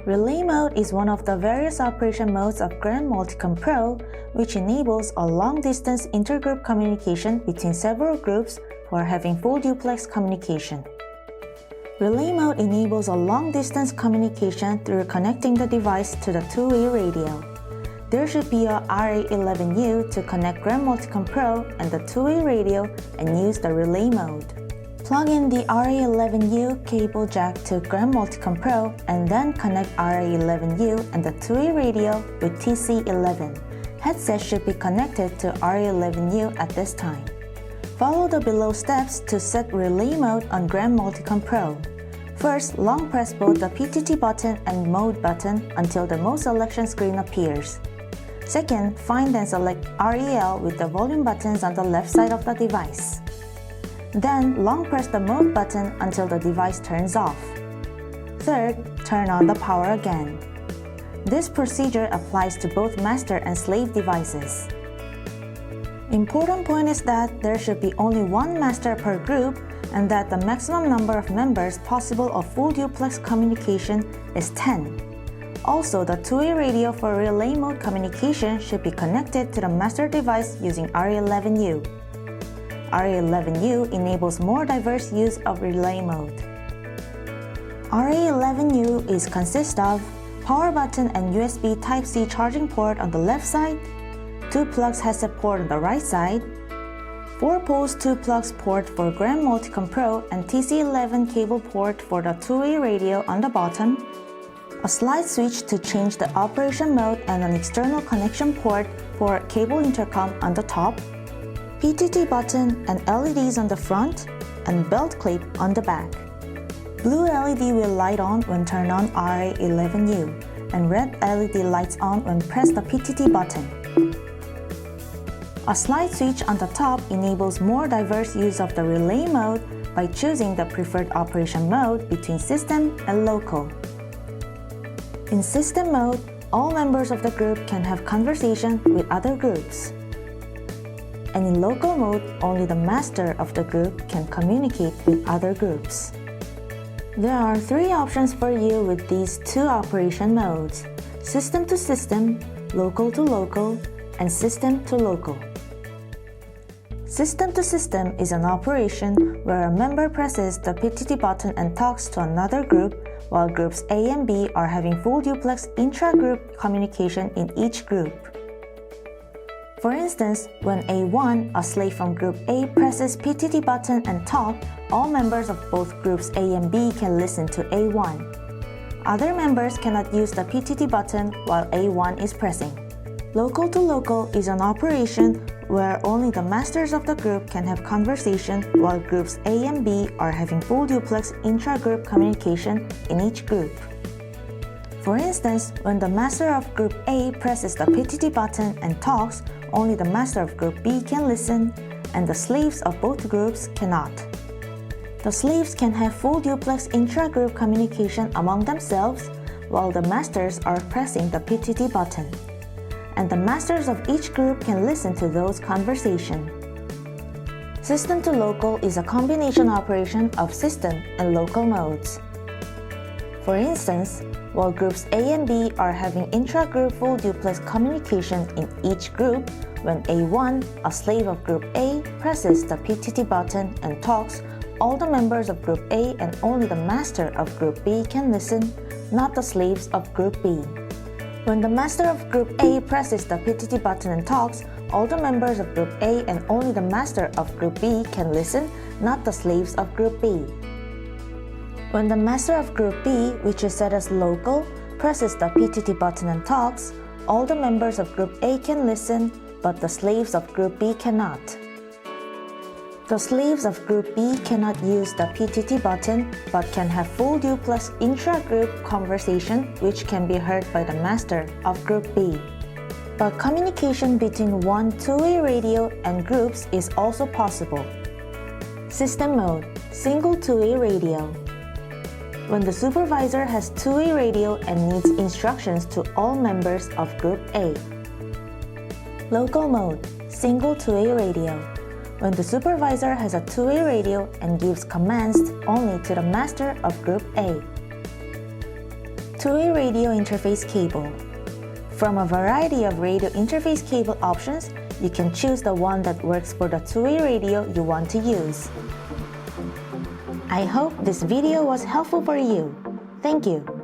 Relay mode is one of the various operation modes of Grand Multicom Pro, which enables a long-distance intergroup communication between several groups who are having full duplex communication. Relay mode enables a long-distance communication through connecting the device to the two-way radio. There should be a RA11U to connect Grand Multicom Pro and the two-way radio and use the relay mode. Plug in the RA11U cable jack to Grand Multicom Pro and then connect RA11U and the two-way radio with TC11. Headset should be connected to RA11U at this time. Follow the below steps to set relay mode on Grand Multicom Pro. First, long press both the PTT button and mode button until the mode selection screen appears. Second, find and select REL with the volume buttons on the left side of the device. Then, long press the mode button until the device turns off. Third, turn on the power again. This procedure applies to both master and slave devices. Important point is that there should be only one master per group and that the maximum number of members possible of full duplex communication is 10. Also, the two-way radio for relay mode communication should be connected to the master device using RA11U. RA11U enables more diverse use of relay mode. RA11U consists of power button and USB Type-C charging port on the left side, 2 plugs headset port on the right side, 4 poles 2 plugs port for Grand Multicom Pro and TC11 cable port for the two-way radio on the bottom, a slide switch to change the operation mode and an external connection port for cable intercom on the top, PTT button and LEDs on the front, and belt clip on the back. Blue LED will light on when turned on RA11U, and red LED lights on when press the PTT button. A slide switch on the top enables more diverse use of the relay mode by choosing the preferred operation mode between system and local. In system mode, all members of the group can have conversation with other groups. And in local mode, only the master of the group can communicate with other groups. There are 3 options for you with these 2 operation modes: system to system, local to local, and system to local. System to system is an operation where a member presses the PTT button and talks to another group while groups A and B are having full duplex intra-group communication in each group. For instance, when A1, a slave from group A, presses PTT button and talk, all members of both groups A and B can listen to A1. Other members cannot use the PTT button while A1 is pressing. Local to local is an operation where only the masters of the group can have conversation while groups A and B are having full duplex intra-group communication in each group. For instance, when the master of group A presses the PTT button and talks, only the master of group B can listen, and the slaves of both groups cannot. The slaves can have full duplex intra-group communication among themselves while the masters are pressing the PTT button. And the masters of each group can listen to those conversations. System to local is a combination operation of system and local modes. For instance, while groups A and B are having intra-group full duplex communication in each group, when A1, a slave of group A, presses the PTT button and talks, all the members of group A and only the master of group B can listen, not the slaves of group B. When the master of group A presses the PTT button and talks, all the members of group A and only the master of group B can listen, not the slaves of group B. When the master of group B, which is set as local, presses the PTT button and talks, all the members of group A can listen, but the slaves of group B cannot. The slaves of group B cannot use the PTT button, but can have full duplex intra-group conversation which can be heard by the master of group B. But communication between one two-way radio and groups is also possible. System mode, single two-way radio. When the supervisor has two-way radio and needs instructions to all members of group A. Local mode, single two-way radio. When the supervisor has a two-way radio and gives commands only to the master of group A. two-way radio interface cable. From a variety of radio interface cable options, you can choose the one that works for the two-way radio you want to use. I hope this video was helpful for you. Thank you.